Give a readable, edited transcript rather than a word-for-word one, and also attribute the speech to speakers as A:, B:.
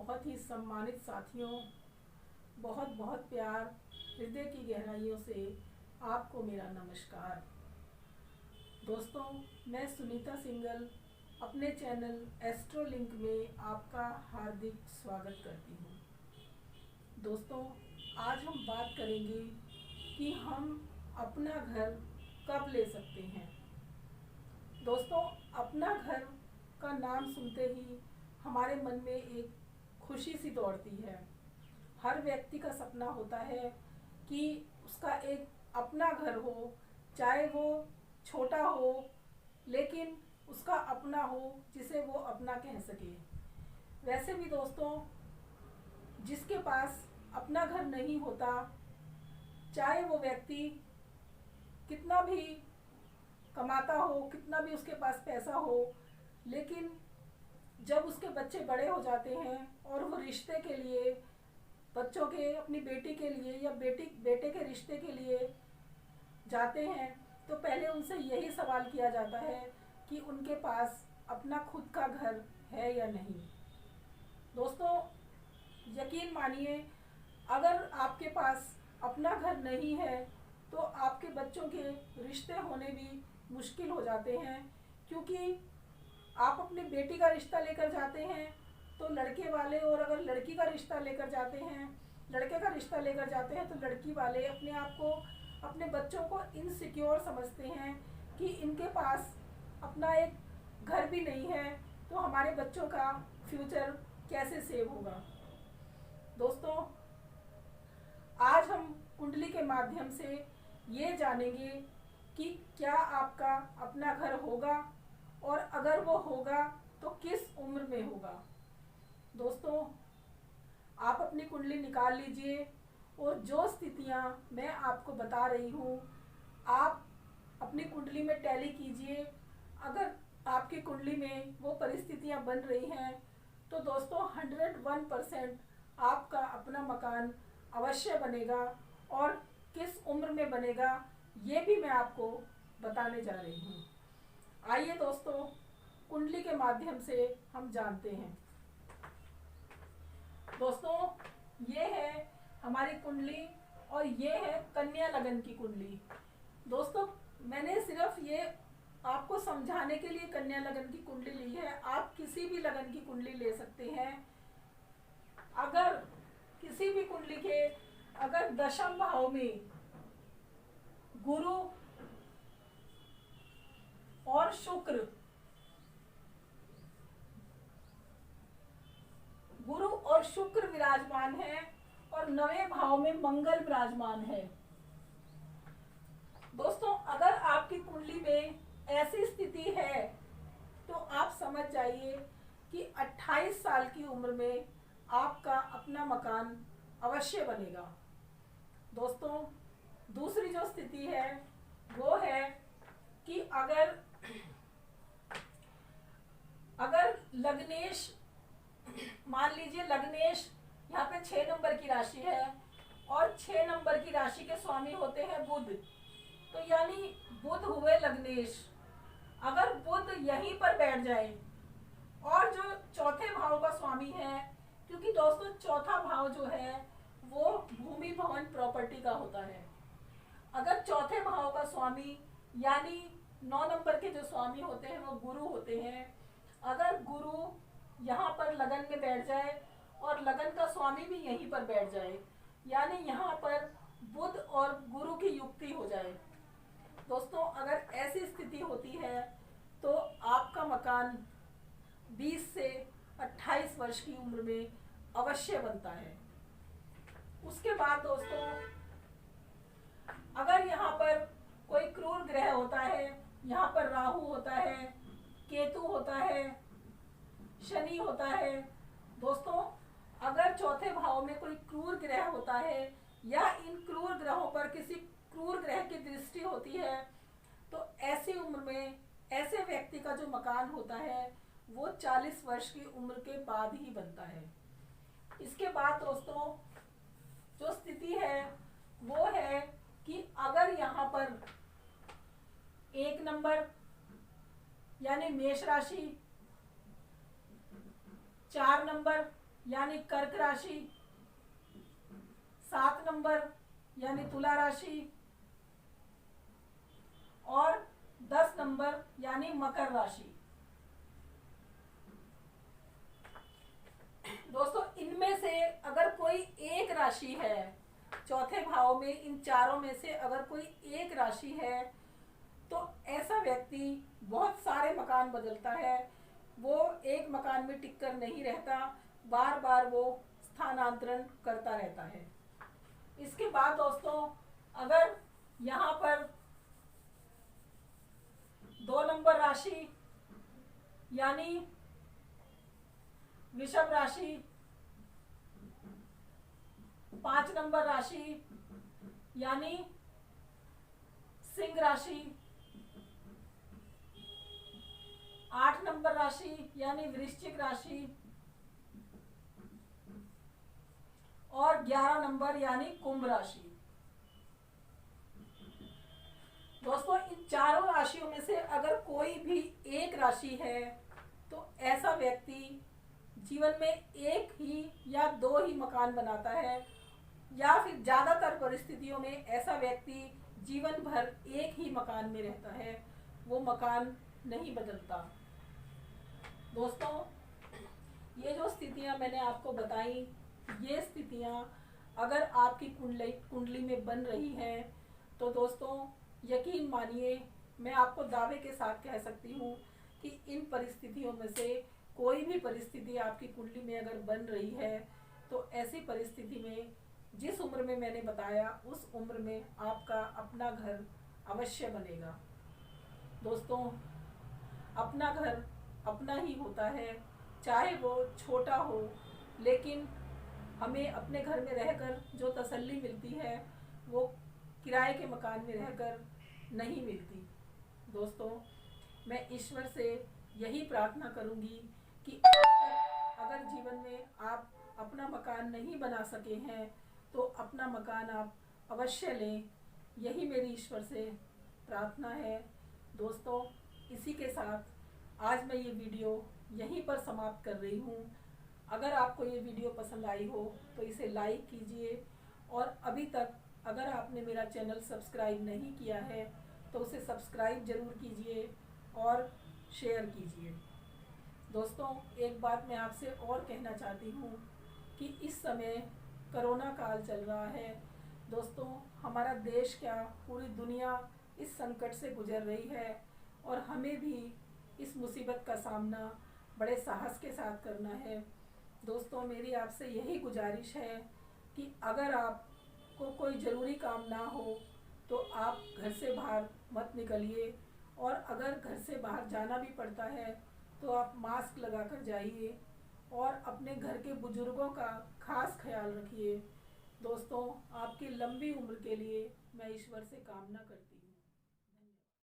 A: बहुत ही सम्मानित साथियों, बहुत बहुत प्यार, हृदय की गहराइयों से आपको मेरा नमस्कार। दोस्तों, मैं सुनीता सिंगल अपने चैनल एस्ट्रोलिंक में आपका हार्दिक स्वागत करती हूँ। दोस्तों, आज हम बात करेंगे कि हम अपना घर कब ले सकते हैं। दोस्तों, अपना घर का नाम सुनते ही हमारे मन में एक खुशी सी दौड़ती है। हर व्यक्ति का सपना होता है कि उसका एक अपना घर हो, चाहे वो छोटा हो लेकिन उसका अपना हो जिसे वो अपना कह सके। वैसे भी दोस्तों, जिसके पास अपना घर नहीं होता, चाहे वो व्यक्ति कितना भी कमाता हो, कितना भी उसके पास पैसा हो, लेकिन जब उसके बच्चे बड़े हो जाते हैं और वो रिश्ते के लिए, बच्चों के, अपनी बेटी के लिए या बेटे के रिश्ते के लिए जाते हैं, तो पहले उनसे यही सवाल किया जाता है कि उनके पास अपना खुद का घर है या नहीं। दोस्तों, यकीन मानिए, अगर आपके पास अपना घर नहीं है तो आपके बच्चों के रिश्ते होने भी मुश्किल हो जाते हैं, क्योंकि आप अपनी बेटी का रिश्ता लेकर जाते हैं तो लड़के वाले, और अगर लड़की का रिश्ता लेकर जाते हैं, लड़के का रिश्ता लेकर जाते हैं तो लड़की वाले अपने आप को, अपने बच्चों को इनसिक्योर समझते हैं कि इनके पास अपना एक घर भी नहीं है तो हमारे बच्चों का फ्यूचर कैसे सेव होगा। दोस्तों, आज हम कुंडली के माध्यम से ये जानेंगे कि क्या आपका अपना घर होगा, और अगर वो होगा तो किस उम्र में होगा। दोस्तों, आप अपनी कुंडली निकाल लीजिए और जो स्थितियां मैं आपको बता रही हूँ, आप अपनी कुंडली में टैली कीजिए। अगर आपकी कुंडली में वो परिस्थितियां बन रही हैं तो दोस्तों 101% आपका अपना मकान अवश्य बनेगा, और किस उम्र में बनेगा ये भी मैं आपको बताने जा रही हूँ। आइए दोस्तों, कुंडली के माध्यम से हम जानते हैं। दोस्तों, ये है हमारी कुंडली और ये है कन्या लगन की कुंडली। दोस्तों, मैंने सिर्फ ये आपको समझाने के लिए कन्या लगन की कुंडली ली है। आप किसी भी लगन की कुंडली ले सकते हैं। अगर किसी भी कुंडली के अगर दशम भाव में गुरु और शुक्र, विराजमान है और 9वें भाव में मंगल विराजमान है। दोस्तों, अगर आपकी कुंडली में ऐसी स्थिति है तो आप समझ जाइए कि 28 साल की उम्र में आपका अपना मकान अवश्य बनेगा। दोस्तों, दूसरी जो स्थिति है वो है कि अगर लग्नेश, मान लीजिए लग्नेश यहाँ पे 6 नंबर की राशि है और 6 नंबर की राशि के स्वामी होते हैं बुध, तो यानी बुध हुए लग्नेश। अगर बुध यहीं पर बैठ जाए, और जो चौथे भाव का स्वामी है, क्योंकि दोस्तों चौथा भाव जो है वो भूमि भवन प्रॉपर्टी का होता है। अगर चौथे भाव का स्वामी यानी 9 नंबर के जो स्वामी होते हैं वो गुरु होते हैं, अगर गुरु यहाँ पर लगन में बैठ जाए और लगन का स्वामी भी यहीं पर बैठ जाए, यानी यहाँ पर बुध और गुरु की युक्ति हो जाए। दोस्तों, अगर ऐसी स्थिति होती है तो आपका मकान 20 से 28 वर्ष की उम्र में अवश्य बनता है। उसके बाद दोस्तों, अगर यहाँ पर कोई क्रूर ग्रह होता है, यहाँ पर राहु होता है, केतु होता है, शनि होता है। दोस्तों, अगर चौथे भाव में कोई क्रूर ग्रह होता है या इन क्रूर ग्रहों पर किसी क्रूर ग्रह की दृष्टि होती है, तो ऐसी उम्र में ऐसे व्यक्ति का जो मकान होता है वो 40 वर्ष की उम्र के बाद ही बनता है। इसके बाद दोस्तों, जो स्थिति है वो है कि अगर यहाँ पर 1 नंबर यानी मेष राशि, 4 नंबर यानी कर्क राशि, 7 नंबर यानी तुला राशि और 10 नंबर यानी मकर राशि। दोस्तों इनमें से अगर कोई एक राशि है, चौथे भाव में इन चारों में से अगर कोई एक राशि है तो ऐसा व्यक्ति बहुत सारे मकान बदलता है, वो एक मकान में टिककर नहीं रहता, बार बार वो स्थानांतरण करता रहता है। इसके बाद दोस्तों अगर यहाँ पर 2 नंबर राशि यानी वृषभ राशि, 5 नंबर राशि यानी सिंह राशि, 8 नंबर राशि यानी वृश्चिक राशि और 11 नंबर यानी कुंभ राशि। दोस्तों इन चारों राशियों में से अगर कोई भी एक राशि है तो ऐसा व्यक्ति जीवन में एक ही या 2 ही मकान बनाता है, या फिर ज़्यादातर परिस्थितियों में ऐसा व्यक्ति जीवन भर एक ही मकान में रहता है, वो मकान नहीं बदलता। दोस्तों ये जो स्थितियां मैंने आपको बताई, ये स्थितियां अगर आपकी कुंडली में बन रही हैं तो दोस्तों यकीन मानिए, मैं आपको दावे के साथ कह सकती हूँ कि इन परिस्थितियों में से कोई भी परिस्थिति आपकी कुंडली में अगर बन रही है तो ऐसी परिस्थिति में जिस उम्र में मैंने बताया उस उम्र में आपका अपना घर अवश्य बनेगा। दोस्तों अपना घर अपना ही होता है, चाहे वो छोटा हो, लेकिन हमें अपने घर में रहकर जो तसल्ली मिलती है वो किराए के मकान में रहकर नहीं मिलती। दोस्तों मैं ईश्वर से यही प्रार्थना करूंगी कि अगर जीवन में आप अपना मकान नहीं बना सके हैं तो अपना मकान आप अवश्य लें, यही मेरी ईश्वर से प्रार्थना है। दोस्तों इसी के साथ आज मैं ये वीडियो यहीं पर समाप्त कर रही हूँ। अगर आपको ये वीडियो पसंद आई हो तो इसे लाइक कीजिए, और अभी तक अगर आपने मेरा चैनल सब्सक्राइब नहीं किया है तो उसे सब्सक्राइब ज़रूर कीजिए और शेयर कीजिए। दोस्तों एक बात मैं आपसे और कहना चाहती हूँ कि इस समय कोरोना काल चल रहा है। दोस्तों हमारा देश क्या पूरी दुनिया इस संकट से गुजर रही है और हमें भी इस मुसीबत का सामना बड़े साहस के साथ करना है। दोस्तों मेरी आपसे यही गुजारिश है कि अगर आपको कोई ज़रूरी काम ना हो तो आप घर से बाहर मत निकलिए, और अगर घर से बाहर जाना भी पड़ता है तो आप मास्क लगा कर जाइए और अपने घर के बुजुर्गों का खास ख्याल रखिए। दोस्तों आपकी लंबी उम्र के लिए मैं ईश्वर से कामना करती हूँ।